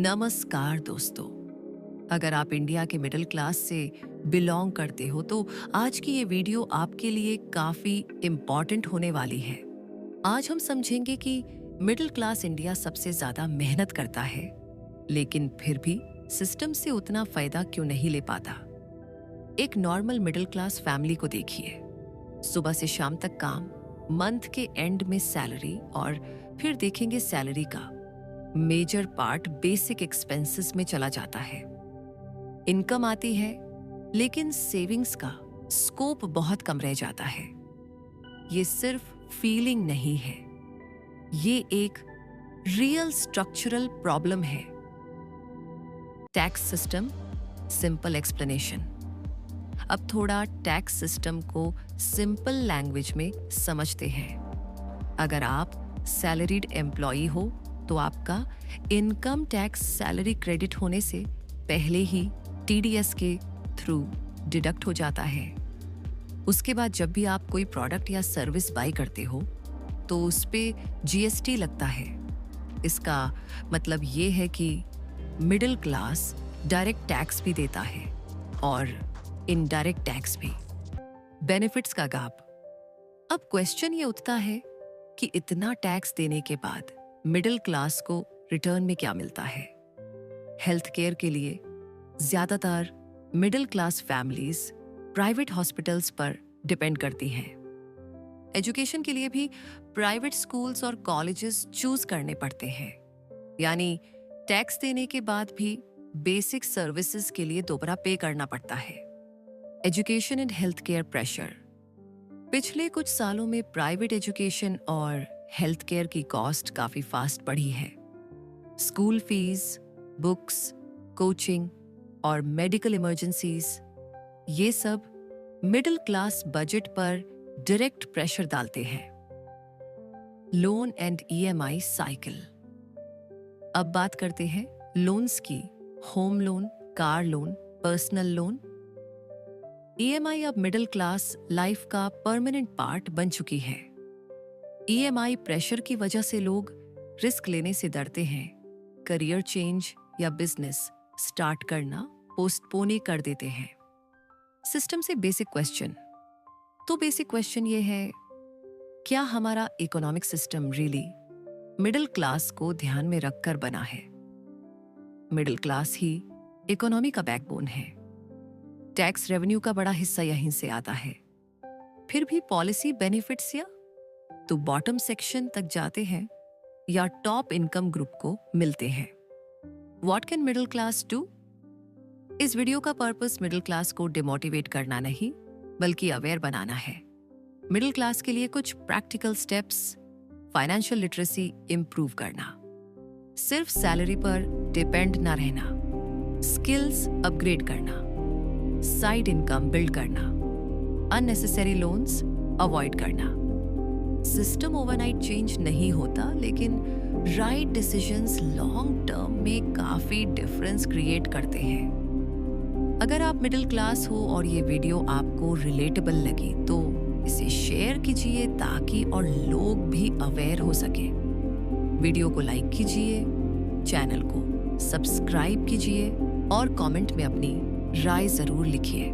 नमस्कार दोस्तों। अगर आप इंडिया के मिडिल क्लास से बिलोंग करते हो तो आज की ये वीडियो आपके लिए काफी इम्पॉर्टेंट होने वाली है। आज हम समझेंगे कि मिडिल क्लास इंडिया सबसे ज्यादा मेहनत करता है, लेकिन फिर भी सिस्टम से उतना फायदा क्यों नहीं ले पाता। एक नॉर्मल मिडिल क्लास फैमिली को देखिए, सुबह से शाम तक काम, मंथ के एंड में सैलरी, और फिर देखेंगे सैलरी का मेजर पार्ट बेसिक एक्सपेंसेस में चला जाता है। इनकम आती है लेकिन सेविंग्स का स्कोप बहुत कम रह जाता है। ये सिर्फ फीलिंग नहीं है, ये एक रियल स्ट्रक्चरल प्रॉब्लम है। Tax system, simple explanation. अब थोड़ा टैक्स सिस्टम को सिंपल लैंग्वेज में समझते हैं। अगर आप सैलरीड एम्प्लॉई हो तो आपका इनकम टैक्स सैलरी क्रेडिट होने से पहले ही टीडीएस के थ्रू डिडक्ट हो जाता है। उसके बाद जब भी आप कोई प्रोडक्ट या सर्विस बाय करते हो तो उस पे जीएसटी लगता है। इसका मतलब ये है कि मिडिल क्लास डायरेक्ट टैक्स भी देता है और इनडायरेक्ट टैक्स भी। बेनिफिट्स का गैप। अब क्वेश्चन ये उठता है कि इतना टैक्स देने के बाद मिडिल क्लास को रिटर्न में क्या मिलता है। हेल्थ केयर के लिए ज्यादातर middle class families private hospitals पर डिपेंड करती हैं। एजुकेशन के लिए भी प्राइवेट स्कूल्स और कॉलेजेस चूज करने पड़ते हैं, यानी टैक्स देने के बाद भी बेसिक सर्विसेज के लिए दोबारा पे करना पड़ता है। Education and health care pressure. पिछले कुछ सालों में प्राइवेट एजुकेशन और हेल्थ केयर की कॉस्ट काफी फास्ट बढ़ी है। स्कूल फीस, बुक्स, कोचिंग और मेडिकल इमरजेंसीज, ये सब मिडिल क्लास बजट पर डायरेक्ट प्रेशर डालते हैं। Loan and EMI cycle. अब बात करते हैं लोन्स की। Home loan, car loan, personal loan. EMI अब मिडिल क्लास लाइफ का परमानेंट पार्ट बन चुकी है। ईएमआई प्रेशर की वजह से लोग रिस्क लेने से डरते हैं। करियर चेंज या बिजनेस स्टार्ट करना पोस्टपोन ही कर देते हैं। सिस्टम से बेसिक क्वेश्चन। तो बेसिक क्वेश्चन ये है, क्या हमारा economic system really middle class को ध्यान में रखकर बना है? मिडिल क्लास ही इकोनॉमी का बैकबोन है। टैक्स रेवेन्यू का बड़ा हिस्सा यहीं से आता है। फिर भी पॉलिसी बेनिफिट्स या तो बॉटम सेक्शन तक जाते हैं या टॉप इनकम ग्रुप को मिलते हैं। What can middle class do? इस वीडियो का पर्पस मिडिल क्लास को डिमोटिवेट करना नहीं, बल्कि अवेयर बनाना है। मिडिल क्लास के लिए कुछ practical steps. Financial literacy improve करना, सिर्फ सैलरी पर डिपेंड ना रहना, स्किल्स अपग्रेड करना, साइड इनकम बिल्ड करना, अननेसेसरी लोन्स अवॉइड करना। सिस्टम ओवरनाइट चेंज नहीं होता, लेकिन राइट डिसीजंस लॉन्ग टर्म में काफी डिफरेंस क्रिएट करते हैं। अगर आप मिडिल क्लास हो और ये वीडियो आपको रिलेटेबल लगी तो इसे शेयर कीजिए ताकि और लोग भी अवेयर हो सके। वीडियो को लाइक कीजिए, चैनल को सब्सक्राइब कीजिए और कमेंट में अपनी राय जरूर लिखिए।